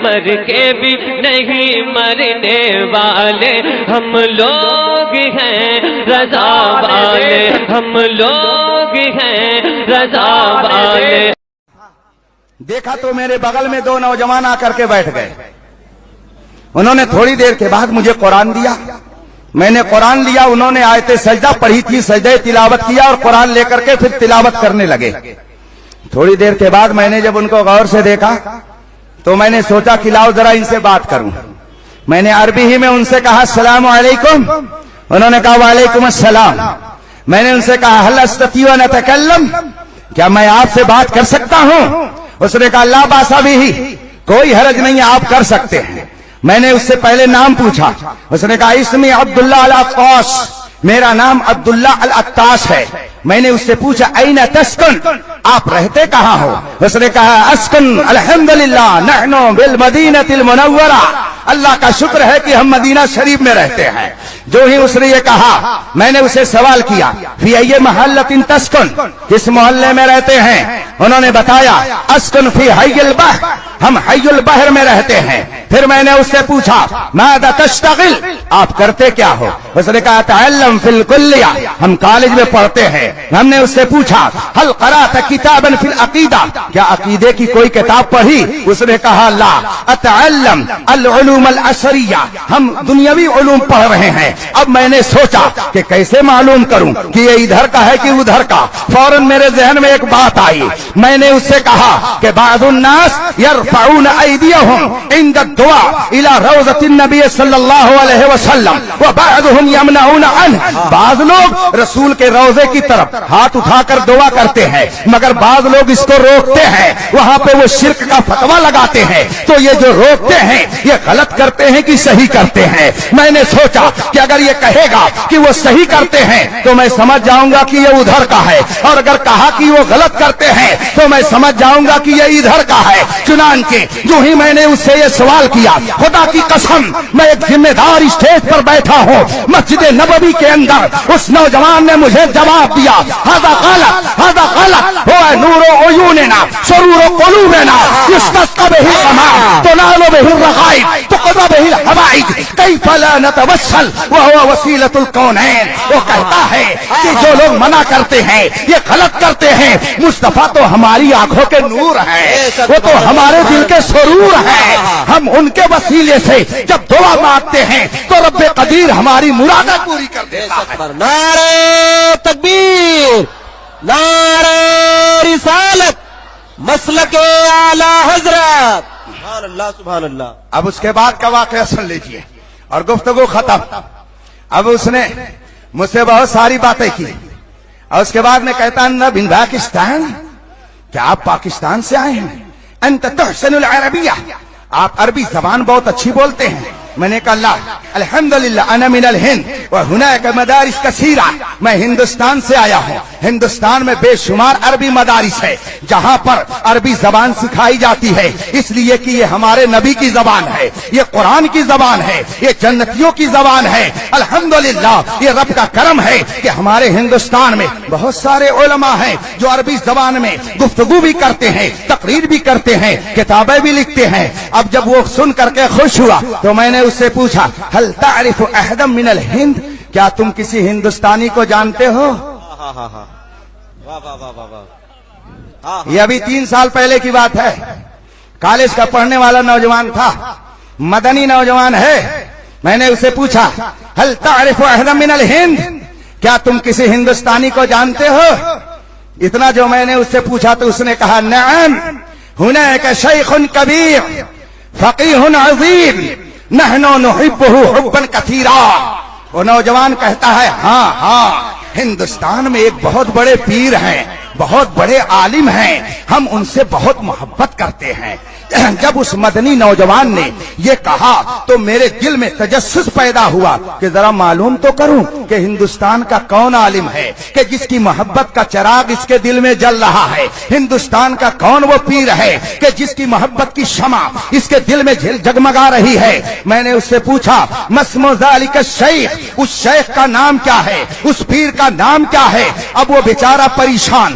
مر کے بھی نہیں مرنے والے ہم لوگ ہیں رضا والے، ہم لوگ ہیں رضا والے۔ دیکھا تو میرے بغل میں دو نوجوان آ کر کے بیٹھ گئے، انہوں نے تھوڑی دیر کے بعد مجھے قرآن دیا، میں نے قرآن لیا، انہوں نے آیت سجدہ پڑھی تھی، سجدہ تلاوت کیا اور قرآن لے کر کے پھر تلاوت کرنے لگے۔ تھوڑی دیر کے بعد میں نے جب ان کو غور سے دیکھا تو میں نے سوچا کہ لاؤ ذرا ان سے بات کروں۔ میں نے عربی ہی میں ان سے کہا السلام علیکم، انہوں نے کہا وعلیکم السلام۔ میں نے ان سے کہا هل استطيع ان اتكلم، کیا میں آپ سے بات کر سکتا ہوں؟ اس نے کہا لا باس به، کوئی حرج نہیں ہے، آپ کر سکتے ہیں۔ میں نے اس سے پہلے نام پوچھا، اس نے کہا اسمی عبداللہ العطاش، میرا نام عبداللہ العطاش ہے۔ میں نے اس سے پوچھا این تسکن، آپ رہتے کہاں ہو؟ اس نے کہا اسکن الحمدللہ نحن بالمدینہ المنورہ، اللہ کا شکر ہے کہ ہم مدینہ شریف میں رہتے ہیں۔ جو ہی اس نے یہ کہا میں نے اسے سوال کیا فی ای محلۃ تسکن، کس محلے میں رہتے ہیں؟ انہوں نے بتایا اسکن فی حی البحر، ہم حی البحر میں رہتے ہیں۔ پھر میں نے اس سے پوچھا ماذا تشتغل، آپ کرتے کیا ہو؟ اس نے کہا اتعلم فی الکلیہ، ہم کالج میں پڑھتے ہیں۔ ہم نے اس سے پوچھا هل قرأت کتابا فی العقیدہ، کیا عقیدے کی کوئی کتاب پڑھی؟ اس نے کہا لا اتعلم العلوم العصریہ، ہم دنیاوی علوم پڑھ رہے ہیں۔ اب میں نے سوچا کہ کیسے معلوم کروں کہ یہ ادھر کا ہے کہ ادھر کا۔ فوراً میرے ذہن میں ایک بات آئی، میں نے اس سے کہا کہ بعض الناس یرفعون ایدیہم عند الدعاء الى روضۃ النبی صلی اللہ علیہ وسلم وبعضهم یمنعون عنہ، بعض لوگ رسول کے روضے کی طرف ہاتھ اٹھا کر دعا کرتے ہیں مگر بعض لوگ اس کو روکتے ہیں، وہاں پہ وہ شرک کا فتویٰ لگاتے ہیں۔ تو یہ جو روکتے ہیں یہ غلط کرتے ہیں کہ صحیح کرتے ہیں؟ میں نے سوچا کہ اگر یہ کہے گا کہ وہ صحیح کرتے ہیں تو میں سمجھ جاؤں گا کہ یہ ادھر کا ہے، اور اگر کہا کہ وہ غلط کرتے ہیں تو میں سمجھ جاؤں گا کہ یہ ادھر کا ہے۔ چنانچہ جو ہی میں نے اس سے یہ سوال کیا، خدا کی قسم میں ایک ذمہ دار اسٹیج پر بیٹھا ہوں مسجد نبوی کے اندر، اس نوجوان نے مجھے جواب دیا ھذا غلط، ھذا غلط، هو نور عیوننا سرور قلوبنا یستسقى به الغمام تنال به الرغائب تقضى به الحوائج کیف لا نتوسل وهو وسیلۃ الکونین۔ وہ کہتا ہے کہ جو لوگ منع کرتے ہیں یہ غلط کرتے ہیں، مصطفیٰ تو ہماری آنکھوں کے نور ہیں، وہ تو ہمارے دل کے سرور ہیں، ہم ان کے وسیلے سے جب دعا مانگتے ہیں تو رب قدیر ہماری مرادیں پوری کر دیتا ہے۔ نعرہ تکبیر، نعرہ رسالت، مسلک اعلی حضرت، سبحان اللہ سبحان اللہ۔ اب اس کے بعد کا واقعہ سن لیجئے اور گفتگو ختم۔ اب اس نے مجھ سے بہت ساری باتیں کی اور اس کے بعد میں کہتا نہ بن پاکستان، کیا آپ پاکستان سے آئے ہیں؟ انت تحسن العربیہ، آپ عربی زبان بہت اچھی بولتے ہیں۔ میں نے کہا لا الحمدللہ انا من الہند وہناک مدارس کثیرہ، میں ہندوستان سے آیا ہوں، ہندوستان میں بے شمار عربی مدارس ہے جہاں پر عربی زبان سکھائی جاتی ہے، اس لیے کہ یہ ہمارے نبی کی زبان ہے، یہ قرآن کی زبان ہے، یہ جنتیوں کی زبان ہے۔ الحمدللہ یہ رب کا کرم ہے کہ ہمارے ہندوستان میں بہت سارے علماء ہیں جو عربی زبان میں گفتگو بھی کرتے ہیں، تقریر بھی کرتے ہیں، کتابیں بھی لکھتے ہیں۔ اب جب وہ سن کر کے خوش ہوا تو میں نے اس سے پوچھا هل تعرف احدا من الہند، کیا تم کسی ہندوستانی کو جانتے ہو؟ یہ ابھی 3 سال پہلے کی بات ہے، کالج کا پڑھنے والا نوجوان تھا، مدنی نوجوان ہے۔ میں نے اسے پوچھا هل تعرف احدا من الہند، کیا تم کسی ہندوستانی کو جانتے ہو؟ اتنا جو میں نے اس سے پوچھا تو اس نے کہا نعم هناك شیخ کبیر فقیہ عظیم نحن نحبه حبا کثیرا۔ وہ نوجوان کہتا ہے ہاں ہاں ہندوستان میں ایک بہت بڑے پیر ہیں، بہت بڑے عالم ہیں، ہم ان سے بہت محبت کرتے ہیں۔ جب اس مدنی نوجوان نے یہ کہا تو میرے دل میں تجسس پیدا ہوا کہ ذرا معلوم تو کروں کہ ہندوستان کا کون عالم ہے کہ جس کی محبت کا چراغ اس کے دل میں جل رہا ہے، ہندوستان کا کون وہ پیر ہے کہ جس کی محبت کی شمع اس کے دل میں جگمگا رہی ہے۔ میں نے اس سے پوچھا مسم ذالک الشیخ، اس شیخ کا نام کیا ہے، اس پیر کا نام کیا ہے؟ اب وہ بیچارہ پریشان